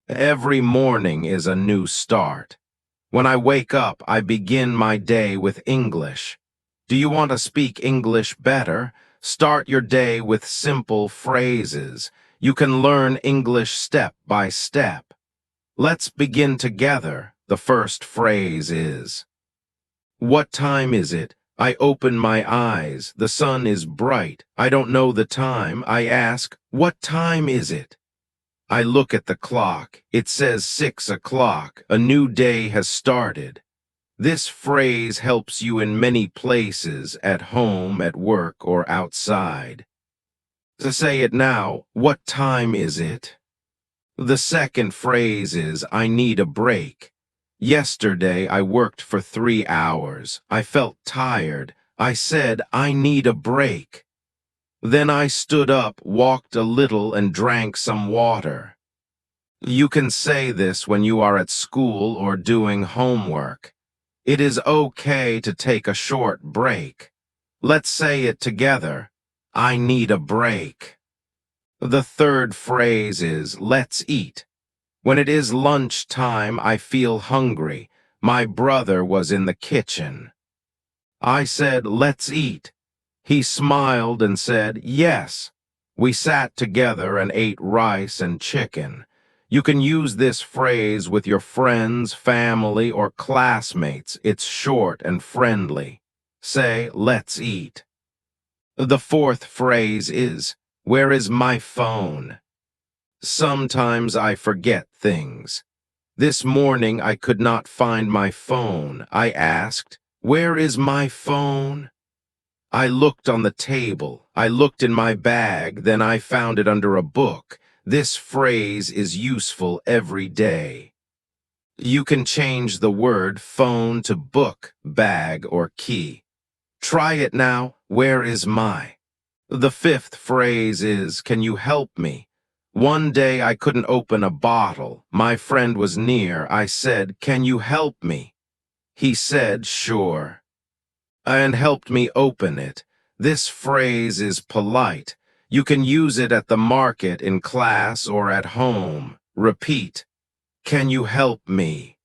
Every morning is a new start. When I wake up, I begin my day with English. Do you want to speak English better? Start your day with simple phrases. You can learn English step by step. Let's begin together. The first phrase is, "What time is it? I open my eyes. The sun is bright. I don't know the time. I ask, what time is it? I look at the clock. It says 6 o'clock. A new day has started." This phrase helps you in many places, at home, at work, or outside. To say it now, what time is it? The second phrase is, I need a break. Yesterday I worked for 3 hours. I felt tired. I said, I need a break. Then I stood up, walked a little, and drank some water. You can say this when you are at school or doing homework. It is okay to take a short break. Let's say it together. I need a break. The third phrase is, let's eat. When it is lunch time, I feel hungry. My brother was in the kitchen. I said, let's eat. He smiled and said, yes. We sat together and ate rice and chicken. You can use this phrase with your friends, family, or classmates. It's short and friendly. Say, let's eat. The fourth phrase is, where is my phone? Sometimes I forget things. This morning I could not find my phone. I asked, where is my phone? I looked on the table. I looked in my bag. Then I found it under a book. This phrase is useful every day. You can change the word phone to book, bag, or key. Try it now. Where is my? The fifth phrase is, can you help me? One day I couldn't open a bottle. My friend was near. I said, can you help me? He said, sure, and helped me open it. This phrase is polite. You can use it at the market, in class, or at home. Repeat, can you help me?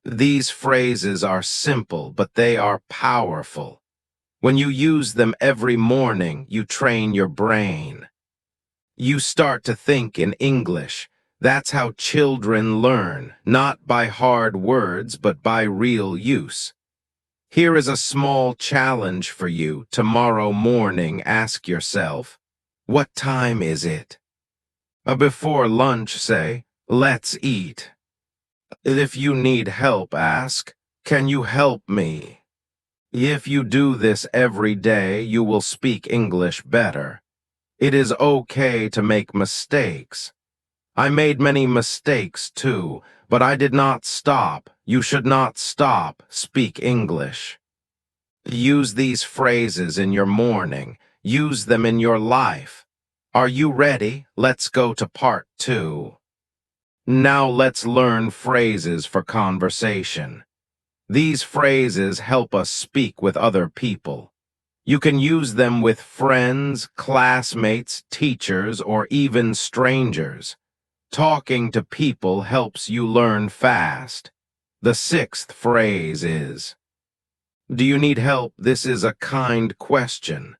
These phrases are simple, but they are powerful. When you use them every morning, you train your brain. You start to think in English. That's how children learn, not by hard words, but by real use. Here is a small challenge for you. Tomorrow morning, ask yourself, what time is it? Before lunch, say, let's eat. If you need help, ask, can you help me? If you do this every day, you will speak English better. It is okay to make mistakes. I made many mistakes too, but I did not stop. You should not stop. Speak English. Use these phrases in your morning. Use them in your life. Are you ready? Let's go to part 2. Now let's learn phrases for conversation. These phrases help us speak with other people. You can use them with friends, classmates, teachers, or even strangers. Talking to people helps you learn fast. The sixth phrase is, do you need help? This is a kind question.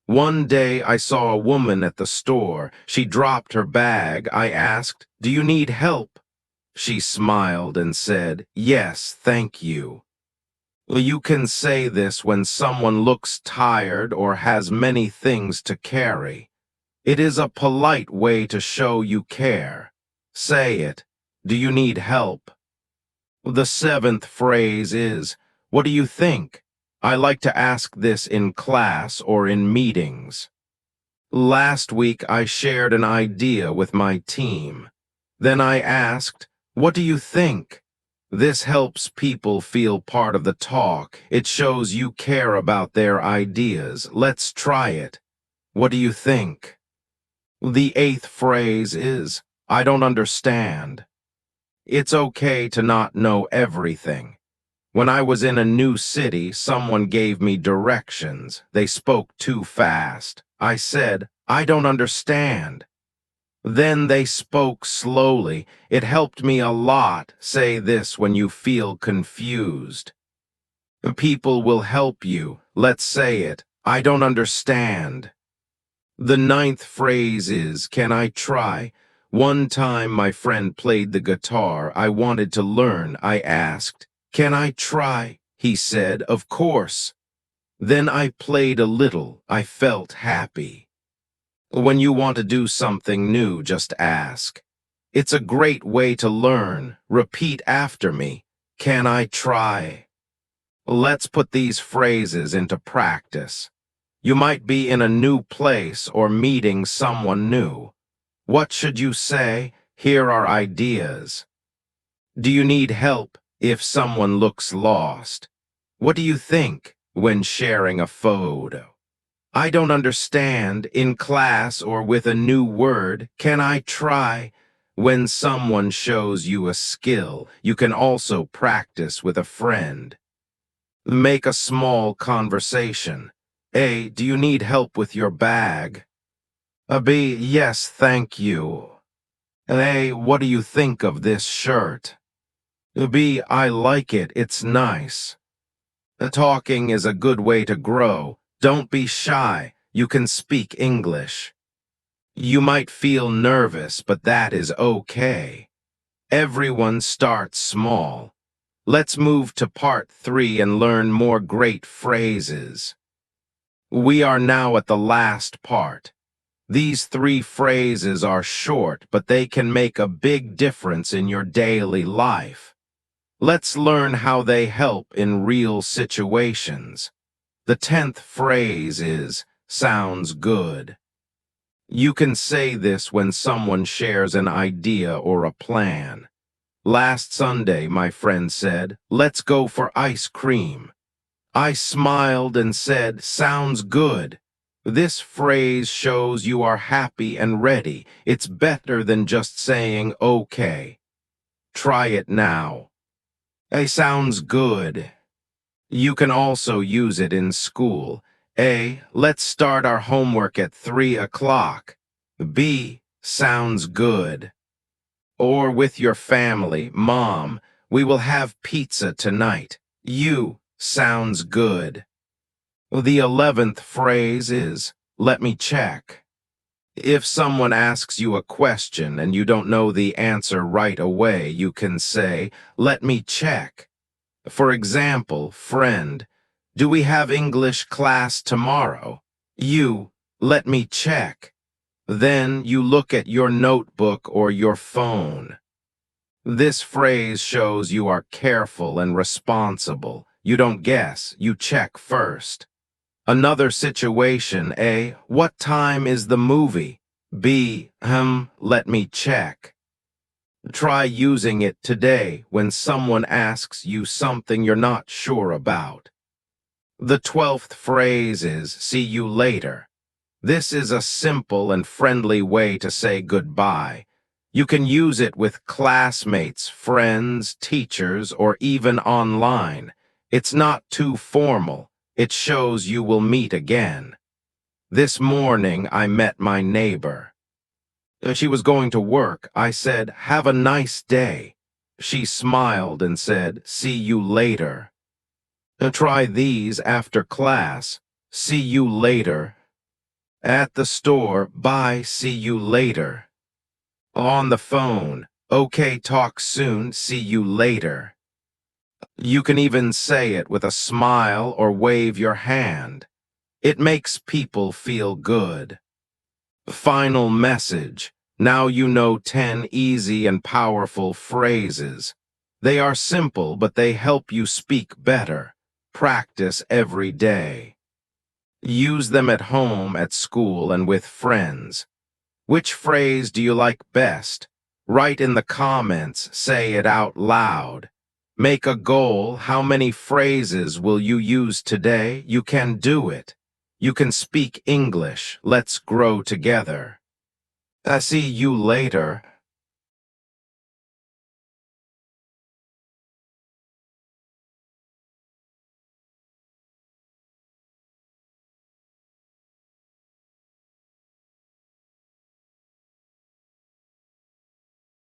One day I saw a woman at the store. She dropped her bag. I asked, do you need help? She smiled and said, yes, thank you. You can say this when someone looks tired or has many things to carry. It is a polite way to show you care. Say it. Do you need help? The seventh phrase is, what do you think? I like to ask this in class or in meetings. Last week I shared an idea with my team. Then I asked, what do you think? This helps people feel part of the talk. It shows you care about their ideas. Let's try it. What do you think? The eighth phrase is, I don't understand. It's okay to not know everything. When I was in a new city, someone gave me directions. They spoke too fast. I said, I don't understand. Then they spoke slowly. It helped me a lot. Say this when you feel confused. People will help you. Let's say it. I don't understand. The ninth phrase is, can I try? One time my friend played the guitar. I wanted to learn. I asked, can I try? He said, of course. Then I played a little. I felt happy. When you want to do something new, just ask. It's a great way to learn. Repeat after me. Can I try? Let's put these phrases into practice. You might be in a new place or meeting someone new. What should you say? Here are ideas. Do you need help if someone looks lost? What do you think when sharing a photo? I don't understand in class or with a new word. Can I try? When someone shows you a skill, you can also practice with a friend. Make a small conversation. A, do you need help with your bag? B, yes, thank you. A, what do you think of this shirt? B, I like it, it's nice. Talking is a good way to grow. Don't be shy, you can speak English. You might feel nervous, but that is okay. Everyone starts small. Let's move to part 3 and learn more great phrases. We are now at the last part. These 3 phrases are short, but they can make a big difference in your daily life. Let's learn how they help in real situations. The 10th phrase is, sounds good. You can say this when someone shares an idea or a plan. Last Sunday, my friend said, let's go for ice cream. I smiled and said, sounds good. This phrase shows you are happy and ready. It's better than just saying, okay. Try it now. A, sounds good. You can also use it in school. A, let's start our homework at 3 o'clock. B, sounds good. Or with your family, Mom, we will have pizza tonight. U, sounds good. The 11th phrase is, let me check. If someone asks you a question and you don't know the answer right away, you can say, let me check. For example, friend, do we have English class tomorrow? You, let me check. Then you look at your notebook or your phone. This phrase shows you are careful and responsible. You don't guess, you check first. Another situation, A, what time is the movie? B, let me check. Try using it today when someone asks you something you're not sure about. The 12th phrase is, see you later. This is a simple and friendly way to say goodbye. You can use it with classmates, friends, teachers, or even online. It's not too formal. It shows you will meet again. This morning, I met my neighbor. She was going to work. I said, have a nice day. She smiled and said, see you later. Try these after class. See you later. At the store, bye, see you later. On the phone, okay, talk soon, see you later. You can even say it with a smile or wave your hand. It makes people feel good. Final message. Now you know 10 easy and powerful phrases. They are simple, but they help you speak better. Practice every day. Use them at home, at school, and with friends. Which phrase do you like best? Write in the comments, say it out loud. Make a goal. How many phrases will you use today? You can do it. You can speak English. Let's grow together. See you later.